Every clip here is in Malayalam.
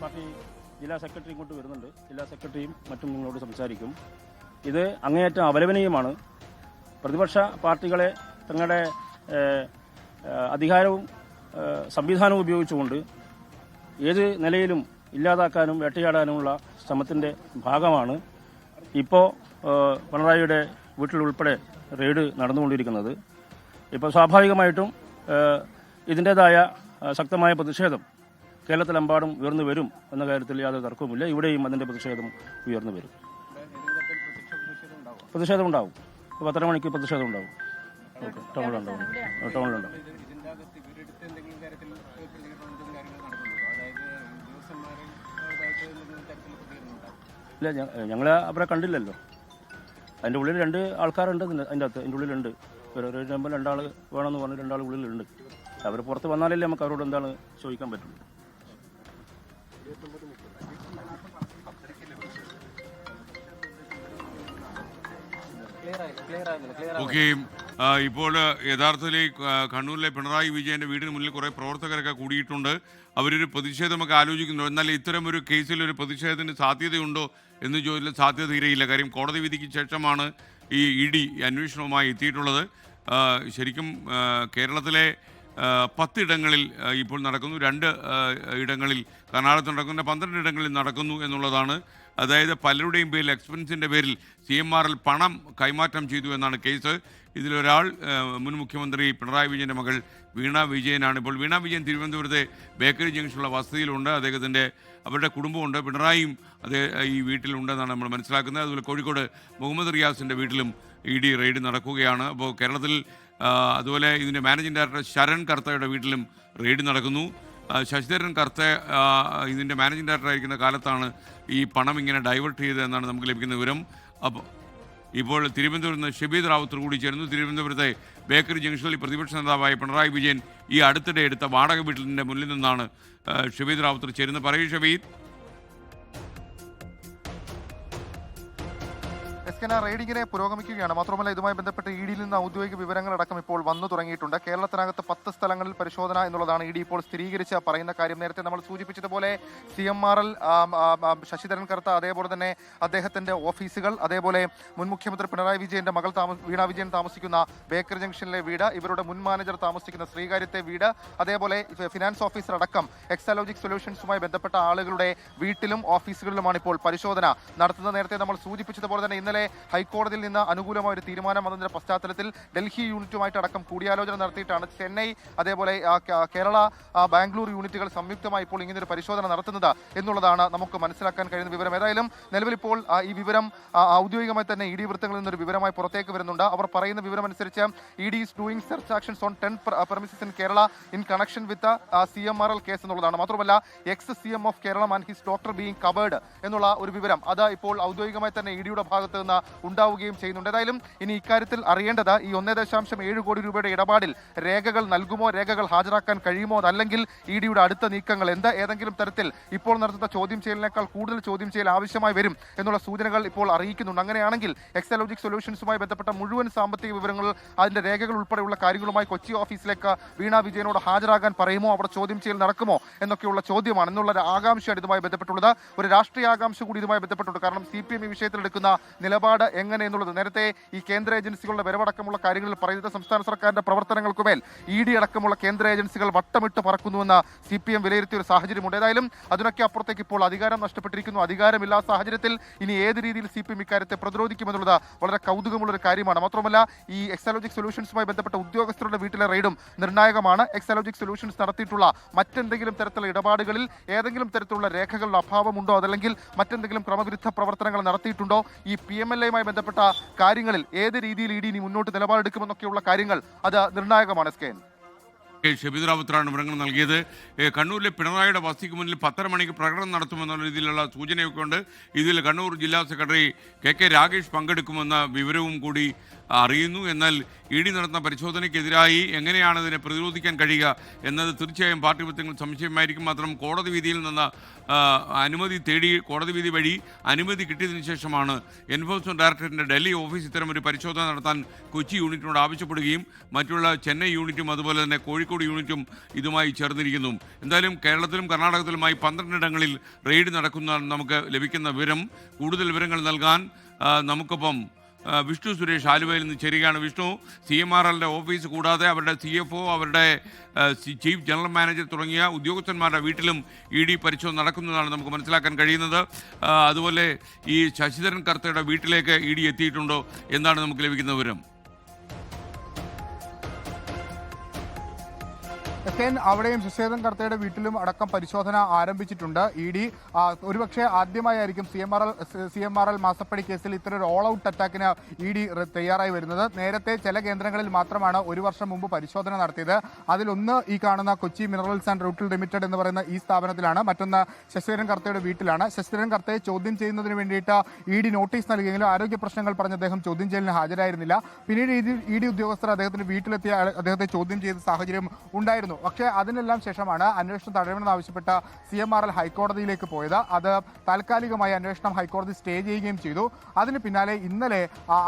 പാർട്ടി ജില്ലാ സെക്രട്ടറി ഇങ്ങോട്ട് വരുന്നുണ്ട്. ജില്ലാ സെക്രട്ടറിയും മറ്റും നിങ്ങളോട് സംസാരിക്കും. ഇത് അങ്ങേയറ്റം അപലപനീയമാണ്. പ്രതിപക്ഷ പാർട്ടികളെ തങ്ങളുടെ അധികാരവും സംവിധാനവും ഉപയോഗിച്ചുകൊണ്ട് ഏത് നിലയിലും ഇല്ലാതാക്കാനും വേട്ടയാടാനുമുള്ള ശ്രമത്തിൻ്റെ ഭാഗമാണ് ഇപ്പോൾ പിണറായിയുടെ വീട്ടിലുൾപ്പെടെ റെയ്ഡ് നടന്നുകൊണ്ടിരിക്കുന്നത്. ഇപ്പോൾ സ്വാഭാവികമായിട്ടും ഇതിൻ്റേതായ ശക്തമായ പ്രതിഷേധം കേരളത്തിലെമ്പാടും ഉയർന്നു വരും എന്ന കാര്യത്തിൽ യാതൊരു തർക്കവുമില്ല. ഇവിടെയും അതിൻ്റെ പ്രതിഷേധം ഉയർന്നു വരും. പ്രതിഷേധം ഉണ്ടാവും. 10:30 മണിക്ക് പ്രതിഷേധം ഉണ്ടാവും. ഓക്കെ, ടൗണിലുണ്ടാവും. ഇല്ല, ഞങ്ങൾ അവരെ കണ്ടില്ലല്ലോ. അതിൻ്റെ ഉള്ളിൽ 2 ആൾക്കാരുണ്ട്. അതിൻ്റെ ഉള്ളിലുണ്ട്. ഒരു 2 ആൾ വേണമെന്ന് പറഞ്ഞ് 2 ആൾ ഉള്ളിലുണ്ട്. അവർ പുറത്ത് വന്നാലല്ലേ നമുക്ക് അവരോട് എന്താണ് ചോദിക്കാൻ പറ്റുള്ളൂ. ഓക്കെ, ഇപ്പോൾ യഥാർത്ഥത്തിൽ കണ്ണൂരിലെ പിണറായി വിജയന്റെ വീടിന് മുന്നിൽ കുറേ പ്രവർത്തകരൊക്കെ കൂടിയിട്ടുണ്ട്. അവരൊരു പ്രതിഷേധമൊക്കെ ആലോചിക്കുന്നു. എന്നാൽ ഇത്തരം ഒരു കേസിൽ ഒരു പ്രതിഷേധത്തിന് സാധ്യതയുണ്ടോ എന്ന് ചോദിച്ചാൽ സാധ്യത തീരെയില്ല. കാര്യം കോടതി വിധിക്ക് ശേഷമാണ് ഈ ED അന്വേഷണവുമായി എത്തിയിട്ടുള്ളത്. ശരിക്കും കേരളത്തിലെ 10 ഇടങ്ങളിൽ ഇപ്പോൾ നടക്കുന്നു. 2 ഇടങ്ങളിൽ കർണാടകത്തിൽ നടക്കുന്ന 12 ഇടങ്ങളിൽ നടക്കുന്നു എന്നുള്ളതാണ്. അതായത് പലരുടെയും പേരിൽ എക്സ്പെൻസിൻ്റെ പേരിൽ CMRL പണം കൈമാറ്റം ചെയ്തു എന്നാണ് കേസ്. ഇതിലൊരാൾ മുൻ മുഖ്യമന്ത്രി പിണറായി വിജയൻ്റെ മകൾ വീണ വിജയനാണ്. ഇപ്പോൾ വീണ വിജയൻ തിരുവനന്തപുരത്തെ ബേക്കറി ജംഗ്ഷനുള്ള വസതിയിലുണ്ട്. അവരുടെ കുടുംബമുണ്ട്. പിണറായിയും ഈ വീട്ടിലുണ്ടെന്നാണ് നമ്മൾ മനസ്സിലാക്കുന്നത്. അതുപോലെ കോഴിക്കോട് മുഹമ്മദ് റിയാസിൻ്റെ വീട്ടിലും ED റെയ്ഡ് നടക്കുകയാണ്. അപ്പോൾ കേരളത്തിൽ അതുപോലെ ഇതിൻ്റെ മാനേജിംഗ് ഡയറക്ടർ ശരൺ കർത്തയുടെ വീട്ടിലും റെയ്ഡ് നടക്കുന്നു. ശശിധരൻ കർത്ത ഇതിൻ്റെ മാനേജിംഗ് ഡയറക്ടർ ആയിരിക്കുന്ന കാലത്താണ് ഈ പണം ഇങ്ങനെ ഡൈവേർട്ട് ചെയ്തതെന്നാണ് നമുക്ക് ലഭിക്കുന്ന വിവരം. അപ്പോൾ ഇപ്പോൾ തിരുവനന്തപുരത്ത് നിന്ന് ഷബീദ് റാവുത്തർ കൂടി ചേരുന്നു. തിരുവനന്തപുരത്തെ ബേക്കറി ജംഗ്ഷനിൽ പ്രതിപക്ഷ നേതാവായ പിണറായി വിജയൻ ഈ അടുത്തിടെ എടുത്ത വാടക വീട്ടിലിൻ്റെ മുന്നിൽ നിന്നാണ് ഷബീദ് റാവുത്തർ ചേരുന്നത്. പറയൂ ഷബീദ്. റെയ്ഡിങ്ങിനെ പുരോഗമിക്കുകയാണ്. മാത്രമല്ല ഇതുമായി ബന്ധപ്പെട്ട് EDയിൽ നിന്ന് ഔദ്യോഗിക വിവരങ്ങളടക്കം ഇപ്പോൾ വന്നു തുടങ്ങിയിട്ടുണ്ട്. കേരളത്തിനകത്ത് 10 സ്ഥലങ്ങളിൽ പരിശോധന എന്നുള്ളതാണ് ED ഇപ്പോൾ സ്ഥിരീകരിച്ച് പറയുന്ന കാര്യം. നേരത്തെ നമ്മൾ സൂചിപ്പിച്ചതുപോലെ CMRL, ശശിധരൻ കർത്ത, അതേപോലെ തന്നെ അദ്ദേഹത്തിന്റെ ഓഫീസുകൾ, അതേപോലെ മുൻ മുഖ്യമന്ത്രി പിണറായി വിജയന്റെ മകൾ വീണ വിജയൻ താമസിക്കുന്ന ബേക്കറി ജംഗ്ഷനിലെ വീട്, ഇവരുടെ മുൻ മാനേജർ താമസിക്കുന്ന ശ്രീകാര്യത്തെ വീട്, അതേപോലെ ഫിനാൻസ് ഓഫീസർ അടക്കം എക്സാലോജിക് സൊല്യൂഷൻസുമായി ബന്ധപ്പെട്ട ആളുകളുടെ വീട്ടിലും ഓഫീസുകളിലുമാണ് ഇപ്പോൾ പരിശോധന നടത്തുന്നത്. നേരത്തെ നമ്മൾ സൂചിപ്പിച്ചതുപോലെ തന്നെ ഇന്നലെ ഹൈക്കോടതിയിൽ നിന്ന് അനുകൂലമായ ഒരു തീരുമാനം വന്നതിന്റെ പശ്ചാത്തലത്തിൽ ഡൽഹി യൂണിറ്റുമായിട്ട് അടക്കം കൂടിയാലോചന നടത്തിയിട്ടാണ് ചെന്നൈ, അതേപോലെ കേരള, ബാംഗ്ലൂർ യൂണിറ്റുകൾ സംയുക്തമായി ഇപ്പോൾ ഇങ്ങനൊരു പരിശോധന നടത്തുന്നത് എന്നുള്ളതാണ് നമുക്ക് മനസ്സിലാക്കാൻ കഴിയുന്ന വിവരം. ഏതായാലും നിലവിൽ ഇപ്പോൾ ഈ വിവരം ഔദ്യോഗികമായി തന്നെ ED വൃത്തങ്ങളിൽ നിന്നൊരു വിവരമായി പുറത്തേക്ക് വരുന്നുണ്ട്. അവർ പറയുന്ന വിവരം അനുസരിച്ച് ED is doing search actions on 10 premises in Kerala in connection with CMRL case എന്നുള്ളതാണ്. മാത്രമല്ല ex-CM of Keralam and his doctor being covered എന്നുള്ള ഒരു വിവരം അത് ഇപ്പോൾ ഔദ്യോഗികമായി തന്നെ EDയുടെ ഭാഗത്ത് നിന്ന് ഉണ്ടാവുകയും ചെയ്യുന്നുണ്ട്. ഏതായാലും ഇനി ഇക്കാര്യത്തിൽ അറിയേണ്ടത് ഈ 1.7 കോടി രൂപയുടെ ഇടപാടിൽ രേഖകൾ നൽകുമോ, രേഖകൾ ഹാജരാക്കാൻ കഴിയുമോ, അതല്ലെങ്കിൽ EDയുടെ അടുത്ത നീക്കങ്ങൾ ഏതെങ്കിലും തരത്തിൽ ഇപ്പോൾ നടത്തുന്ന ചോദ്യം ചെയ്യലിനേക്കാൾ കൂടുതൽ ചോദ്യം ചെയ്യൽ ആവശ്യമായി വരും എന്നുള്ള സൂചനകൾ ഇപ്പോൾ അറിയിക്കുന്നുണ്ട്. അങ്ങനെയാണെങ്കിൽ എക്സാലോജിക് സൊല്യൂഷൻസുമായി ബന്ധപ്പെട്ട മുഴുവൻ സാമ്പത്തിക വിവരങ്ങൾ, അതിന്റെ രേഖകൾ ഉൾപ്പെടെയുള്ള കാര്യങ്ങളുമായി കൊച്ചി ഓഫീസിലേക്ക് വീണ വിജയനോട് ഹാജരാകാൻ പറയുമോ, അവിടെ ചോദ്യം ചെയ്യൽ നടക്കുമോ എന്നൊക്കെയുള്ള ചോദ്യമാണ് എന്നുള്ള ആകാംക്ഷയാണ് ഇതുമായി ബന്ധപ്പെട്ടുള്ളത്. ഒരു രാഷ്ട്രീയ ആകാംക്ഷ കൂടി ഇതുമായി ബന്ധപ്പെട്ടുണ്ട്. കാരണം CPM ഈ വിഷയത്തിൽ എടുക്കുന്ന നിലപാട് എങ്ങനെ എന്നുള്ളത് നേരത്തെ ഈ കേന്ദ്ര ഏജൻസികളുടെ വരവടക്കമുള്ള കാര്യങ്ങളിൽ പറയുന്നത് സംസ്ഥാന സർക്കാരിന്റെ പ്രവർത്തനങ്ങൾക്കുമേൽ ED അടക്കമുള്ള കേന്ദ്ര ഏജൻസികൾ വട്ടമിട്ട് പറക്കുന്നുവെന്ന് CPM വിലയിരുത്തിയ ഒരു സാഹചര്യമുണ്ട്. ഏതായാലും അതിനൊക്കെ അപ്പുറത്തേക്ക് ഇപ്പോൾ അധികാരം നഷ്ടപ്പെട്ടിരിക്കുന്നു. അധികാരമില്ലാത്ത സാഹചര്യത്തിൽ ഇനി ഏത് രീതിയിൽ CPM ഇക്കാര്യത്തെ പ്രതിരോധിക്കുമെന്നുള്ളത് വളരെ കൗതുകമുള്ളൊരു കാര്യമാണ്. മാത്രമല്ല ഈ എക്സാലോജിക് സൊല്യൂഷൻസുമായി ബന്ധപ്പെട്ട ഉദ്യോഗസ്ഥരുടെ വീട്ടിലെ റെയ്ഡും നിർണായകമാണ്. എക്സാലോജിക് സൊല്യൂഷൻസ് നടത്തിയിട്ടുള്ള മറ്റെന്തെങ്കിലും തരത്തിലുള്ള ഇടപാടുകളിൽ ഏതെങ്കിലും തരത്തിലുള്ള രേഖകളുടെ അഭാവമുണ്ടോ, അതല്ലെങ്കിൽ മറ്റെന്തെങ്കിലും ക്രമവിരുദ്ധ പ്രവർത്തനങ്ങൾ നടത്തിയിട്ടുണ്ടോ, ഈ PMLA-യുമായി ബന്ധപ്പെട്ട കാര്യങ്ങളിൽ ഏത് രീതിയിൽ ED ഇനി മുന്നോട്ട് നിലപാടെടുക്കുമെന്നൊക്കെയുള്ള കാര്യങ്ങൾ അത് നിർണായകമാണ്. ഷബീദ് റാവുത്തറാണ് വിവരങ്ങൾ നൽകിയത്. കണ്ണൂരിലെ പിണറായിയുടെ വസതിക്ക് മുന്നിൽ 10:30 മണിക്ക് പ്രകടനം നടത്തുമെന്നുള്ള രീതിയിലുള്ള സൂചനയൊക്കെ ഉണ്ട്. ഇതിൽ കണ്ണൂർ ജില്ലാ സെക്രട്ടറി KK രാഗേഷ് പങ്കെടുക്കുമെന്ന വിവരവും കൂടി അറിയുന്നു. എന്നാൽ ED നടത്തുന്ന പരിശോധനയ്ക്കെതിരായി എങ്ങനെയാണ് ഇതിനെ പ്രതിരോധിക്കാൻ കഴിയുക എന്നത് തീർച്ചയായും പാർട്ടി വൃത്തങ്ങൾ സംശയമായിരിക്കും. മാത്രം കോടതി വിധിയിൽ നിന്ന് അനുമതി തേടി കോടതി വിധി വഴി അനുമതി കിട്ടിയതിനു ശേഷമാണ് എൻഫോഴ്സ്മെന്റ് ഡയറക്ടറേറ്റിന്റെ ഡൽഹി ഓഫീസ് ഇത്തരം ഒരു പരിശോധന നടത്താൻ കൊച്ചി യൂണിറ്റിനോട് ആവശ്യപ്പെടുകയും മറ്റുള്ള ചെന്നൈ യൂണിറ്റും അതുപോലെ തന്നെ കോഴിക്കോട് കോഴിക്കോട് യൂണിറ്റും ഇതുമായി ചേർന്നിരിക്കുന്നു. എന്തായാലും കേരളത്തിലും കർണാടകത്തിലുമായി 12 ഇടങ്ങളിൽ റെയ്ഡ് നടക്കുന്ന നമുക്ക് ലഭിക്കുന്ന വിവരം. കൂടുതൽ വിവരങ്ങൾ നൽകാൻ നമുക്കൊപ്പം വിഷ്ണു സുരേഷ് ആലുവയിൽ നിന്ന് ചേരുകയാണ്. വിഷ്ണു, CMRLന്റെ ഓഫീസ് കൂടാതെ അവരുടെ CFO, അവരുടെ ചീഫ് ജനറൽ മാനേജർ തുടങ്ങിയ ഉദ്യോഗസ്ഥന്മാരുടെ വീട്ടിലും ED പരിശോധന നടക്കുന്നതാണ് നമുക്ക് മനസ്സിലാക്കാൻ കഴിയുന്നത്. അതുപോലെ ഈ ശശിധരൻ കർത്തയുടെ വീട്ടിലേക്ക് ED എത്തിയിട്ടുണ്ടോ എന്നാണ് നമുക്ക് ലഭിക്കുന്ന വിവരം. അവിടെയും ശശിധരൻ കർത്തയുടെ വീട്ടിലും അടക്കം പരിശോധന ആരംഭിച്ചിട്ടുണ്ട്. ED ഒരുപക്ഷെ ആദ്യമായിരിക്കും CMRL മാസപ്പടി കേസിൽ ഇത്തരം ഒരു ഓൾ ഔട്ട് അറ്റാക്കിന് ED തയ്യാറായി വരുന്നത്. നേരത്തെ ചില കേന്ദ്രങ്ങളിൽ മാത്രമാണ് 1 വർഷം മുമ്പ് പരിശോധന നടത്തിയത്. അതിലൊന്ന് ഈ കാണുന്ന കൊച്ചി മിനറൽസ് ആൻഡ് റൂട്ടിൽ ലിമിറ്റഡ് എന്ന് പറയുന്ന ഈ സ്ഥാപനത്തിലാണ്, മറ്റൊന്ന് ശശിധരൻ കർത്തയുടെ വീട്ടിലാണ്. ശശിധരൻ കർത്തയെ ചോദ്യം ചെയ്യുന്നതിന് വേണ്ടിയിട്ട് ED നോട്ടീസ് നൽകിയെങ്കിലും ആരോഗ്യ പ്രശ്നങ്ങൾ പറഞ്ഞ് അദ്ദേഹം ചോദ്യം ചെയ്യലിന് ഹാജരായിരുന്നില്ല. പിന്നീട് ED ഉദ്യോഗസ്ഥർ അദ്ദേഹത്തിന്റെ വീട്ടിലെത്തിയ അദ്ദേഹത്തെ ചോദ്യം ചെയ്ത സാഹചര്യം ഉണ്ടായിരുന്നു. പക്ഷേ അതിനെല്ലാം ശേഷമാണ് അന്വേഷണം തടയണമെന്ന് ആവശ്യപ്പെട്ട CMRL ഹൈക്കോടതിയിലേക്ക് പോയത്. അത് താൽക്കാലികമായി അന്വേഷണം ഹൈക്കോടതി സ്റ്റേ ചെയ്യുകയും ചെയ്തു. അതിന് പിന്നാലെ ഇന്നലെ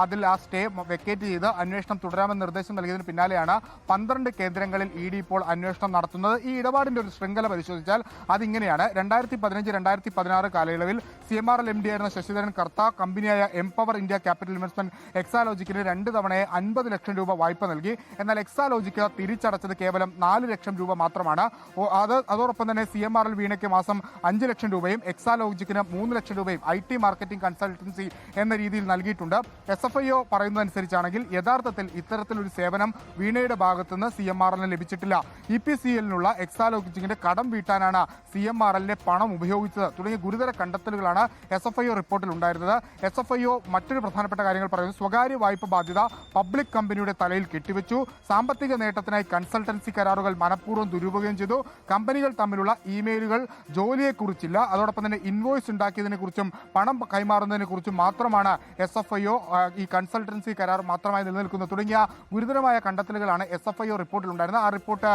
അതിൽ ആ സ്റ്റേ വെക്കേറ്റ് ചെയ്ത് അന്വേഷണം തുടരാമെന്ന് നിർദ്ദേശം നൽകിയതിന് പിന്നാലെയാണ് 12 കേന്ദ്രങ്ങളിൽ ED ഇപ്പോൾ അന്വേഷണം നടത്തുന്നത്. ഈ ഇടപാടിന്റെ ഒരു ശൃംഖല പരിശോധിച്ചാൽ അതിങ്ങനെയാണ്. 2015-2016 കാലയളവിൽ CMRL MD ആയിരുന്ന ശശിധരൻ കർത്ത കമ്പനിയായ എംപവർ ഇന്ത്യ ക്യാപിറ്റൽ ഇൻവെസ്റ്റ്മെന്റ് എക്സാലോജിക്കിന് 2 തവണയെ 50 ലക്ഷം രൂപ വായ്പ നൽകി. എന്നാൽ എക്സാലോജിക്ക് തിരിച്ചടച്ചത് കേവലം 4 ലക്ഷം രൂപ മാത്രമാണ്. അതോടൊപ്പം തന്നെ CMRL വീണയ്ക്ക് മാസം 5 ലക്ഷം രൂപയും എക്സാലോജിക്കിന് 3 ലക്ഷം രൂപയും IT മാർക്കറ്റിംഗ് കൺസൾട്ടൻസി എന്ന രീതിയിൽ നൽകിയിട്ടുണ്ട്. SFIO പറയുന്നതനുസരിച്ചാണെങ്കിൽ യഥാർത്ഥത്തിൽ ഇത്തരത്തിലൊരു സേവനം വീണയുടെ ഭാഗത്തുനിന്ന് CMRLന് ലഭിച്ചിട്ടില്ല. EPCLനുള്ള എക്സാലോജിക്കിന്റെ കടം വീട്ടാനാണ് CMRLന്റെ പണം ഉപയോഗിച്ചത് തുടങ്ങിയ ഗുരുതര കണ്ടെത്തലുകളാണ് SFIO റിപ്പോർട്ടിൽ ഉണ്ടായിരുന്നത്. SFIO മറ്റൊരു പ്രധാനപ്പെട്ട കാര്യങ്ങൾ പറയുന്നത് സ്വകാര്യ വായ്പ ബാധ്യത പബ്ലിക് കമ്പനിയുടെ തലയിൽ കെട്ടിവെച്ചു, സാമ്പത്തിക നേട്ടത്തിനായി കൺസൾട്ടൻസി കരാറുകൾ മനഃപൂർവ്വം ദുരുപയോഗം ചെയ്തു, കമ്പനികൾ തമ്മിലുള്ള ഇമെയിലുകൾ ജോലിയെക്കുറിച്ചില്ല, അതോടൊപ്പം തന്നെ ഇൻവോയ്സ് ഉണ്ടാക്കിയതിനെ കുറിച്ചും പണം കൈമാറുന്നതിനെ കുറിച്ചും മാത്രമാണ് SFIO ഈ കൺസൾട്ടൻസി കരാർ മാത്രമായി നിലനിൽക്കുന്നത് തുടങ്ങിയ ഗുരുതരമായ കണ്ടെത്തലുകളാണ് SFIO റിപ്പോർട്ടിൽ ഉണ്ടായിരുന്നത്. ആ റിപ്പോർട്ട്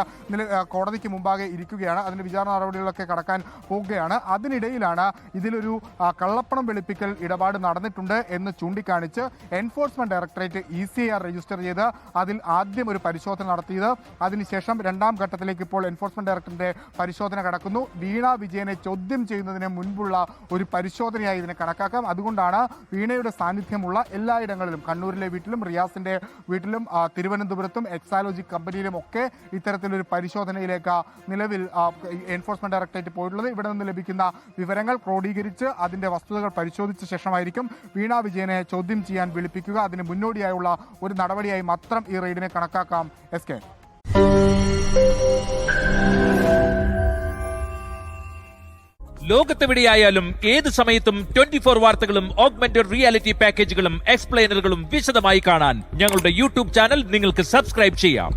കോടതിക്ക് മുമ്പാകെ ഇരിക്കുകയാണ്. അതിന്റെ വിചാരണ നടപടികളൊക്കെ കടക്കാൻ പോകുകയാണ്. അതിനിടയിലാണ് ഇതിലൊരു കള്ളപ്പണം വെളുപ്പിക്കൽ ഇടപാട് നടന്നിട്ടുണ്ട് എന്ന് ചൂണ്ടിക്കാണിച്ച് എൻഫോഴ്സ്മെന്റ് ഡയറക്ടറേറ്റ് ECIR രജിസ്റ്റർ ചെയ്ത് അതിൽ ആദ്യം ഒരു പരിശോധന നടത്തിയത്. അതിനുശേഷം രണ്ടാം ഘട്ടത്തിലേക്ക് ഇപ്പോൾ എൻഫോഴ്സ്മെന്റ് ഡയറക്ടറിന്റെ പരിശോധന കടക്കുന്നു. വീണ വിജയനെ ചോദ്യം ചെയ്യുന്നതിന് മുൻപുള്ള ഒരു പരിശോധനയായി ഇതിനെ കണക്കാക്കാം. അതുകൊണ്ടാണ് വീണയുടെ സാന്നിധ്യമുള്ള എല്ലായിടങ്ങളിലും കണ്ണൂരിലെ വീട്ടിലും റിയാസിന്റെ വീട്ടിലും തിരുവനന്തപുരത്തും എക്സാലോജിക് കമ്പനിയിലും ഒക്കെ ഇത്തരത്തിലൊരു പരിശോധനയിലേക്ക് നിലവിൽ എൻഫോഴ്സ്മെന്റ് ഡയറക്ടറേറ്റ് പോയിട്ടുള്ളത്. ഇവിടെ നിന്ന് ലഭിക്കുന്ന വിവരങ്ങൾ ക്രോഡീകരിച്ച് അതിന്റെ വസ്തുതകൾ പരിശോധിച്ച ശേഷമായിരിക്കും വീണ വിജയനെ ചോദ്യം ചെയ്യാൻ വിളിപ്പിക്കുക. അതിന് മുന്നോടിയായുള്ള ഒരു നടപടിയായി മാത്രം ഈ റെയ്ഡിനെ കണക്കാക്കാം. SK. ലോകത്തെവിടെയായാലും ഏത് സമയത്തും 24 വാർത്തകളും ഓഗ്മെന്റഡ് റിയാലിറ്റി പാക്കേജുകളും എക്സ്പ്ലെയിനറുകളും വിശദമായി കാണാൻ ഞങ്ങളുടെ YouTube ചാനൽ നിങ്ങൾക്ക് സബ്സ്ക്രൈബ് ചെയ്യാം.